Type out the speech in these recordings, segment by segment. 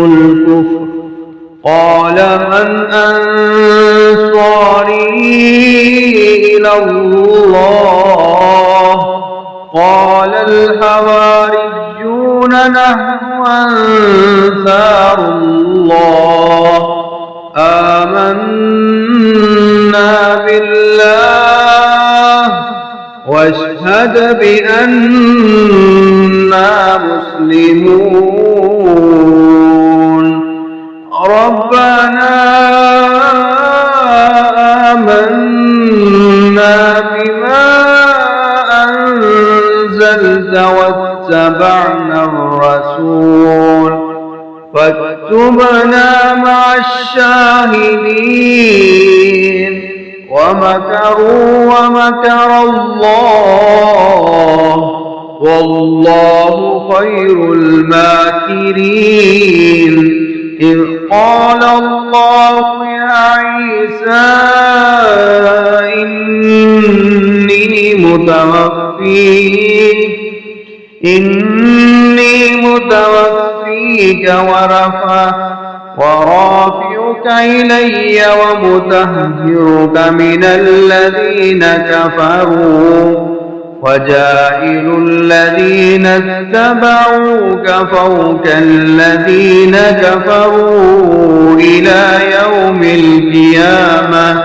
الكفر قال من أنصاري إلى الله قال الحواريون نحن أنصار الله آمنا بالله واشهد بأننا مسلمون ربنا آمنا بما أنزلت واتبعنا الرسول فاكتبنا مع الشاهدين ومكروا ومكر الله والله خير الماكرين إذ قال الله يا عيسى إني متوفيك ورافعك إلي ومطهرك من الذين كفروا وجاعل الذين اتبعوك فوق الذين كفروا إلى يوم القيامة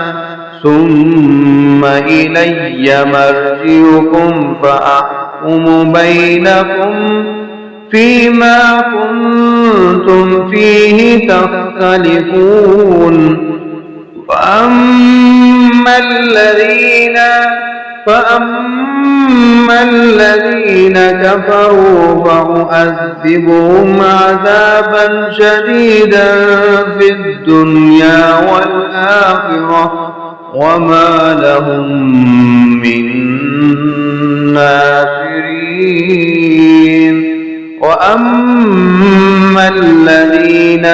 ثم إلي مرجعكم فأحكم بينكم فيما كنتم فيه تختلفون فأما الذين كفروا فأعذبهم عذابا شديدا في الدنيا والآخرة وما لهم من ناصرين وأما الذين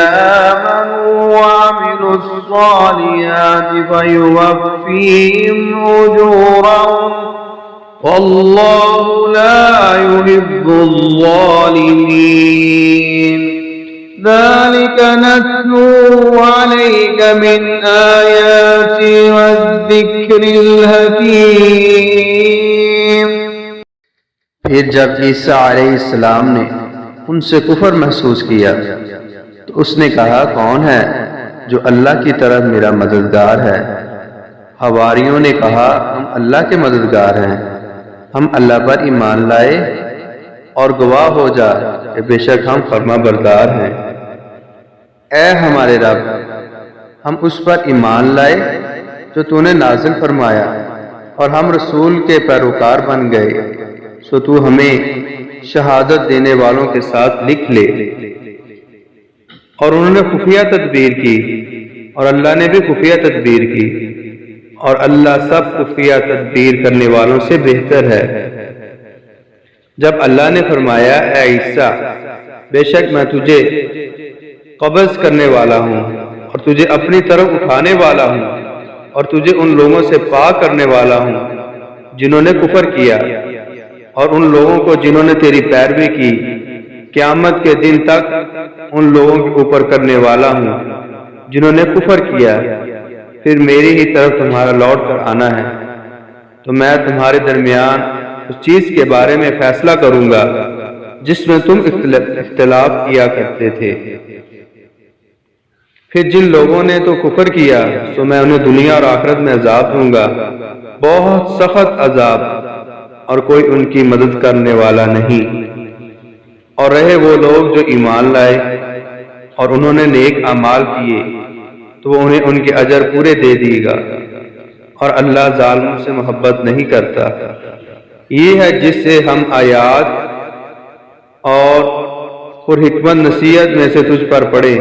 آمنوا وعملوا الصالحات فيوفيهم أجورهم والله لا يحب الظالمين ذلك نتلوه عليك من آيات والذكر الحكيم। फिर जब ईसा अलैहिस्सलाम ने उनसे कुफर महसूस किया तो उसने कहा, कौन है जो अल्लाह की तरफ मेरा मददगार है? हवारियों ने कहा, हम अल्लाह के मददगार हैं। हम अल्लाह पर ईमान लाए और गवाह हो जा कि बेशक हम फर्माबरदार हैं। ऐ हमारे रब, हम उस पर ईमान लाए जो तूने नाज़िल फरमाया और हम रसूल के पैरोकार बन गए, सो तू हमें शहादत देने वालों के साथ लिख ले। और उन्होंने खुफिया तदबीर की और अल्लाह ने भी खुफिया तदबीर की और अल्लाह सब खुफिया तदबीर करने वालों से बेहतर है। जब अल्लाह ने फरमाया, ऐ ईसा, बेशक मैं तुझे कब्ज़ करने वाला हूँ और तुझे अपनी तरफ उठाने वाला हूँ और तुझे उन लोगों से पाक करने वाला हूँ जिन्होंने कुफर किया और उन लोगों को जिन्होंने तेरी पैरवी की, क़यामत के दिन तक उन लोगों के ऊपर करने वाला हूँ जिन्होंने कुफर किया। फिर मेरी ही तरफ तुम्हारा लौट कर आना है, तो मैं तुम्हारे दरमियान उस चीज के बारे में फैसला करूंगा जिसमें तुम इख्तिलाफ किया करते थे। फिर जिन लोगों ने तो कुफर किया तो मैं उन्हें दुनिया और आखिरत में अजाब दूंगा, बहुत सख्त अजाब, और कोई उनकी मदद करने वाला नहीं। और रहे वो लोग जो ईमान लाए और उन्होंने नेक अमाल किए तो वो उन्हें उनके अजर पूरे दे देगा और अल्लाह जालिमों से मोहब्बत नहीं करता। ये है जिससे हम आयात और हिकमत नसीहत में से तुझ पर पढ़े